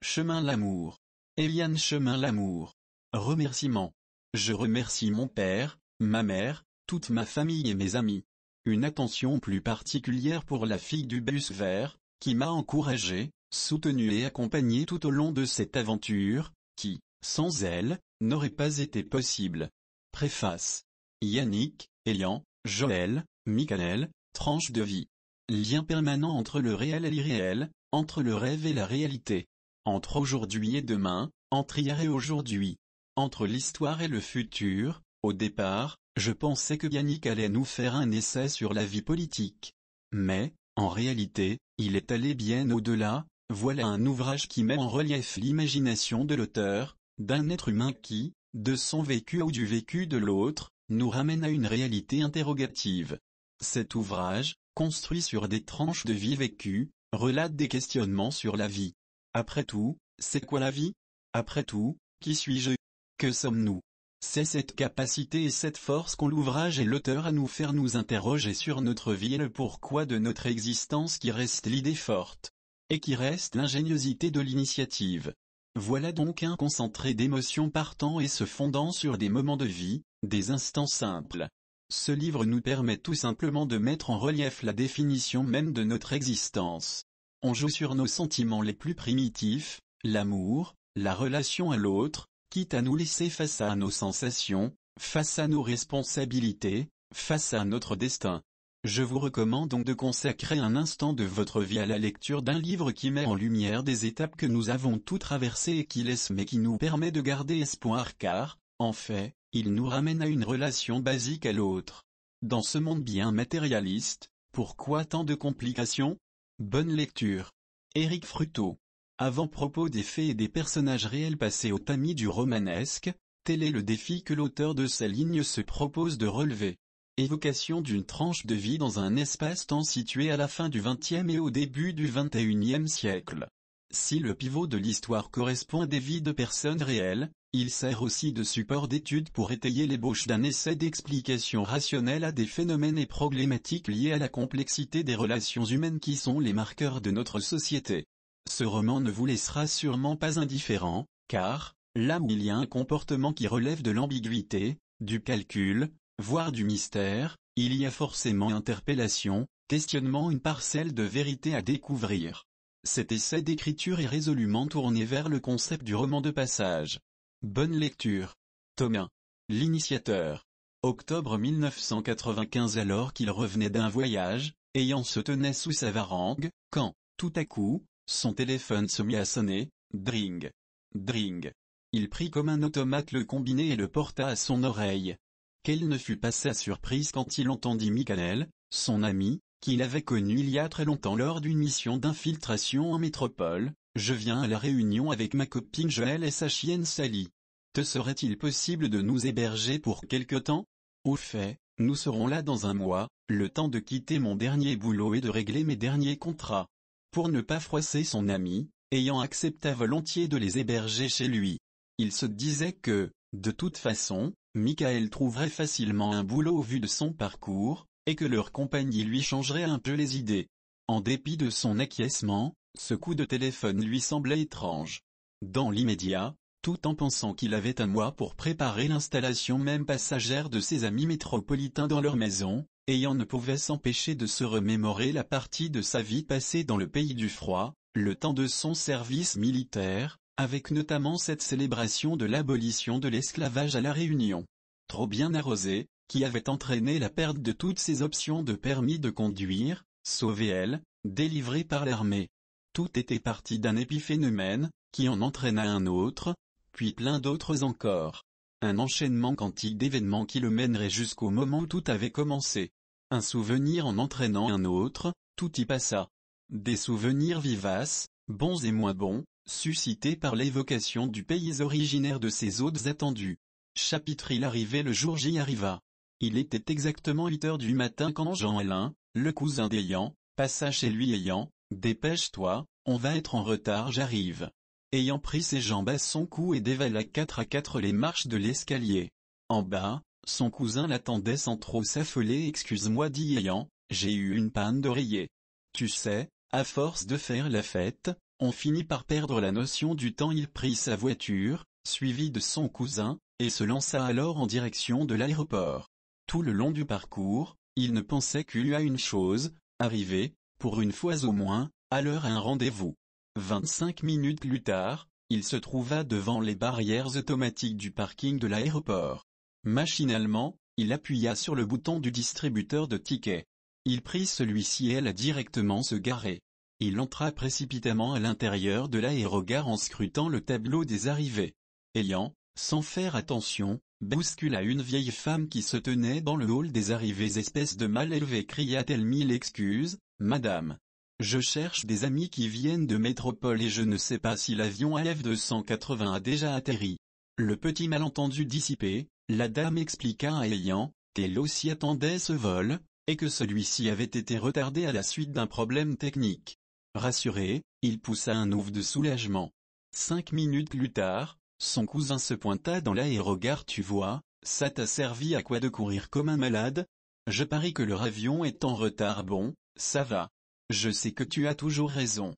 chemin l'amour. Eliane chemin l'amour. Remerciements. Je remercie mon père, ma mère, toute ma famille et mes amis. Une attention plus particulière pour la fille du bus vert, qui m'a encouragé, soutenu et accompagné tout au long de cette aventure, qui, sans elle, n'aurait pas été possible. Préface. Yannick, Elian, Joël, Michael, tranche de vie. Lien permanent entre le réel et l'irréel, entre le rêve et la réalité. Entre aujourd'hui et demain, entre hier et aujourd'hui. Entre l'histoire et le futur. Au départ, je pensais que Yannick allait nous faire un essai sur la vie politique. Mais, en réalité, il est allé bien au-delà. Voilà un ouvrage qui met en relief l'imagination de l'auteur, d'un être humain qui, de son vécu ou du vécu de l'autre, nous ramène à une réalité interrogative. Cet ouvrage, construit sur des tranches de vie vécues, relate des questionnements sur la vie. Après tout, c'est quoi la vie? Après tout, qui suis-je? Que sommes-nous? C'est cette capacité et cette force qu'ont l'ouvrage et l'auteur à nous faire nous interroger sur notre vie et le pourquoi de notre existence qui reste l'idée forte. Et qui reste l'ingéniosité de l'initiative. Voilà donc un concentré d'émotions partant et se fondant sur des moments de vie, des instants simples. Ce livre nous permet tout simplement de mettre en relief la définition même de notre existence. On joue sur nos sentiments les plus primitifs, l'amour, la relation à l'autre, quitte à nous laisser face à nos sensations, face à nos responsabilités, face à notre destin. Je vous recommande donc de consacrer un instant de votre vie à la lecture d'un livre qui met en lumière des étapes que nous avons tout traversées et qui laisse mais qui nous permet de garder espoir car, en fait, il nous ramène à une relation basique à l'autre. Dans ce monde bien matérialiste, pourquoi tant de complications? Bonne lecture. Éric Fruteau. Avant-propos des faits et des personnages réels passés au tamis du romanesque, tel est le défi que l'auteur de ces lignes se propose de relever. Évocation d'une tranche de vie dans un espace-temps situé à la fin du XXe et au début du XXIe siècle. Si le pivot de l'histoire correspond à des vies de personnes réelles, il sert aussi de support d'étude pour étayer l'ébauche d'un essai d'explication rationnelle à des phénomènes et problématiques liés à la complexité des relations humaines qui sont les marqueurs de notre société. Ce roman ne vous laissera sûrement pas indifférent, car, là où il y a un comportement qui relève de l'ambiguïté, du calcul, voire du mystère, il y a forcément interpellation, questionnement, une parcelle de vérité à découvrir. Cet essai d'écriture est résolument tourné vers le concept du roman de passage. Bonne lecture. Tome 1. L'initiateur. Octobre 1995. Alors qu'il revenait d'un voyage, ayant se tenait sous sa varangue, quand, tout à coup, son téléphone se mit à sonner, dring. Dring. Il prit comme un automate le combiné et le porta à son oreille. Quelle ne fut pas sa surprise quand il entendit Michael, son ami, qu'il avait connu il y a très longtemps lors d'une mission d'infiltration en métropole. Je viens à la Réunion avec ma copine Joël et sa chienne Sally. Te serait-il possible de nous héberger pour quelque temps? Au fait, nous serons là dans un mois, le temps de quitter mon dernier boulot et de régler mes derniers contrats. Pour ne pas froisser son ami, ayant accepté volontiers de les héberger chez lui. Il se disait que, de toute façon, Michael trouverait facilement un boulot au vu de son parcours, et que leur compagnie lui changerait un peu les idées. En dépit de son acquiescement, ce coup de téléphone lui semblait étrange. Dans l'immédiat, tout en pensant qu'il avait un mois pour préparer l'installation même passagère de ses amis métropolitains dans leur maison, Elian ne pouvait s'empêcher de se remémorer la partie de sa vie passée dans le pays du froid, le temps de son service militaire, avec notamment cette célébration de l'abolition de l'esclavage à la Réunion. Trop bien arrosé, qui avait entraîné la perte de toutes ses options de permis de conduire, sauf elle, délivrée par l'armée. Tout était parti d'un épiphénomène, qui en entraîna un autre, puis plein d'autres encore. Un enchaînement quantique d'événements qui le mènerait jusqu'au moment où tout avait commencé. Un souvenir en entraînant un autre, tout y passa. Des souvenirs vivaces, bons et moins bons, suscités par l'évocation du pays originaire de ses hôtes attendus. Chapitre. Il arrivait, le jour J arriva. Il était exactement 8 heures du matin quand Jean-Alain, le cousin d'Elian, passa chez lui. Ayant, dépêche-toi, on va être en retard, j'arrive. Ayant pris ses jambes à son cou et dévala 4 à 4 les marches de l'escalier. En bas, son cousin l'attendait sans trop s'affoler. Excuse-moi, dit Elian, j'ai eu une panne d'oreiller. Tu sais, à force de faire la fête, On finit par perdre la notion du temps. Il prit sa voiture, suivi de son cousin, et se lança alors en direction de l'aéroport. Tout le long du parcours, il ne pensait qu'à une chose, arriver, pour une fois au moins, à l'heure à un rendez-vous. 25 minutes plus tard, il se trouva devant les barrières automatiques du parking de l'aéroport. Machinalement, il appuya sur le bouton du distributeur de tickets. Il prit celui-ci et alla directement se garer. Il entra précipitamment à l'intérieur de l'aérogare en scrutant le tableau des arrivées. Ayant, sans faire attention, bouscula une vieille femme qui se tenait dans le hall des arrivées. Espèce de mal élevé, cria-t-elle. Mille excuses, madame. Je cherche des amis qui viennent de métropole et je ne sais pas si l'avion AF280 a déjà atterri. Le petit malentendu dissipé, la dame expliqua à Ayant qu'elle aussi attendait ce vol, et que celui-ci avait été retardé à la suite d'un problème technique. Rassuré, il poussa un ouf de soulagement. 5 minutes plus tard, son cousin se pointa dans l'aérogare. Tu vois, ça t'a servi à quoi de courir comme un malade? Je parie que leur avion est en retard. Bon, ça va. Je sais que tu as toujours raison.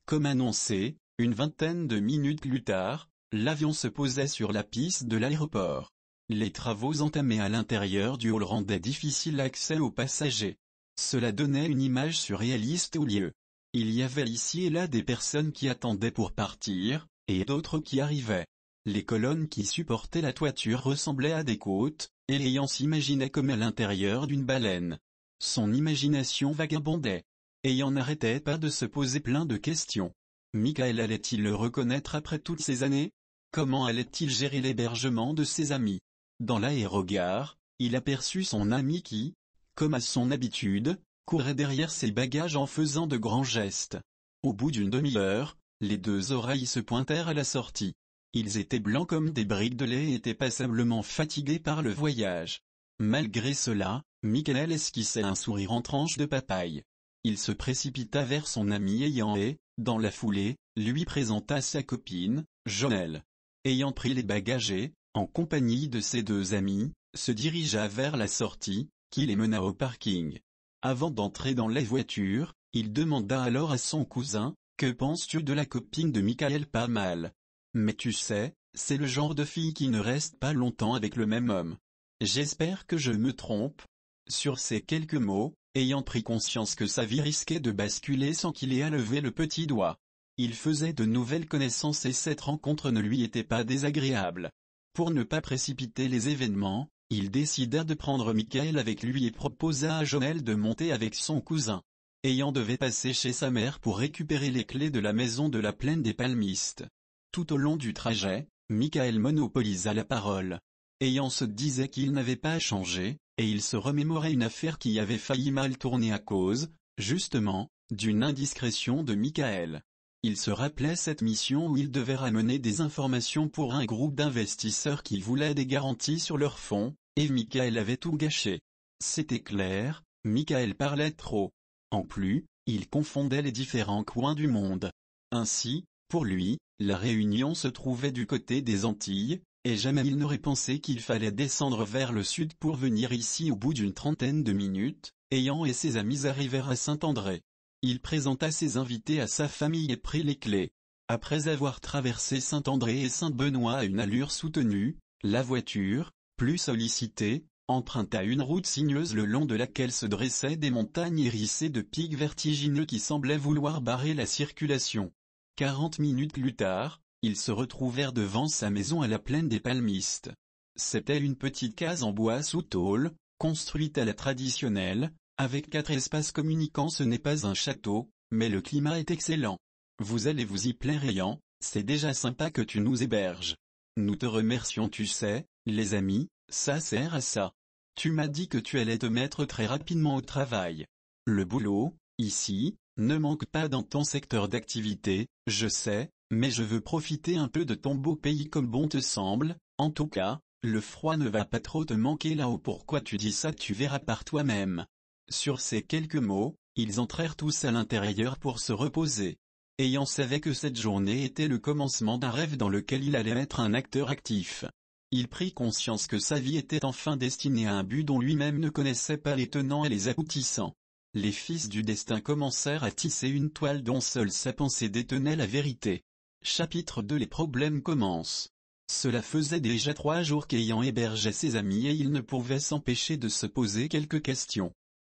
Comme annoncé, une vingtaine de minutes plus tard, l'avion se posait sur la piste de l'aéroport. Les travaux entamés à l'intérieur du hall rendaient difficile l'accès aux passagers. Cela donnait une image surréaliste au lieu. Il y avait ici et là des personnes qui attendaient pour partir, et d'autres qui arrivaient. Les colonnes qui supportaient la toiture ressemblaient à des côtes, et Ayant s'imaginait comme à l'intérieur d'une baleine. Son imagination vagabondait. Ayant n'arrêtait pas de se poser plein de questions. Michael allait-il le reconnaître après toutes ces années? Comment allait-il gérer l'hébergement de ses amis? Dans l'aérogare, il aperçut son ami qui, comme à son habitude, courait derrière ses bagages en faisant de grands gestes. Au bout d'une demi-heure, les deux oreilles se pointèrent à la sortie. Ils étaient blancs comme des briques de lait et étaient passablement fatigués par le voyage. Malgré cela, Michael esquissait un sourire en tranche de papaye. Il se précipita vers son ami Ayant et, dans la foulée, lui présenta sa copine, Jonelle. Ayant pris les bagages et, en compagnie de ses deux amis, se dirigea vers la sortie, qui les mena au parking. Avant d'entrer dans la voiture, il demanda alors à son cousin, « Que penses-tu de la copine de Michael? » Pas mal. Mais tu sais, c'est le genre de fille qui ne reste pas longtemps avec le même homme. J'espère que je me trompe. Sur ces quelques mots, Ayant pris conscience que sa vie risquait de basculer sans qu'il ait à lever le petit doigt. Il faisait de nouvelles connaissances et cette rencontre ne lui était pas désagréable. Pour ne pas précipiter les événements, il décida de prendre Michael avec lui et proposa à Jonelle de monter avec son cousin. Ayant devait passer chez sa mère pour récupérer les clés de la maison de la plaine des palmistes. Tout au long du trajet, Michael monopolisa la parole. Ayant se disait qu'il n'avait pas changé, et il se remémorait une affaire qui avait failli mal tourner à cause, justement, d'une indiscrétion de Michael. Il se rappelait cette mission où il devait ramener des informations pour un groupe d'investisseurs qui voulaient des garanties sur leurs fonds, et Michael avait tout gâché. C'était clair, Michael parlait trop. En plus, il confondait les différents coins du monde. Ainsi, pour lui, la Réunion se trouvait du côté des Antilles, et jamais il n'aurait pensé qu'il fallait descendre vers le sud pour venir ici. Au bout d'une trentaine de minutes, Ayant et ses amis arrivèrent à Saint-André. Il présenta ses invités à sa famille et prit les clés. Après avoir traversé Saint-André et Saint-Benoît à une allure soutenue, la voiture, plus sollicitée, emprunta une route sinueuse le long de laquelle se dressaient des montagnes hérissées de pics vertigineux qui semblaient vouloir barrer la circulation. 40 minutes plus tard, ils se retrouvèrent devant sa maison à la plaine des palmistes. C'était une petite case en bois sous tôle, construite à la traditionnelle, avec 4 espaces communicants. Ce n'est pas un château, mais le climat est excellent. Vous allez vous y plaire. Ayant, c'est déjà sympa que tu nous héberges. Nous te remercions. Tu sais, les amis, ça sert à ça. Tu m'as dit que tu allais te mettre très rapidement au travail. Le boulot, ici, ne manque pas dans ton secteur d'activité, je sais, mais je veux profiter un peu de ton beau pays comme bon te semble. En tout cas, le froid ne va pas trop te manquer là-haut. Pourquoi tu dis ça? Tu verras par toi-même. Sur ces quelques mots, ils entrèrent tous à l'intérieur pour se reposer. Ayant savait que cette journée était le commencement d'un rêve dans lequel il allait être un acteur actif. Il prit conscience que sa vie était enfin destinée à un but dont lui-même ne connaissait pas les tenants et les aboutissants. Les fils du destin commencèrent à tisser une toile dont seule sa pensée détenait la vérité. Chapitre 2. Les problèmes commencent. Cela faisait déjà 3 jours qu'ayant hébergé ses amis et il ne pouvait s'empêcher de se poser quelques questions.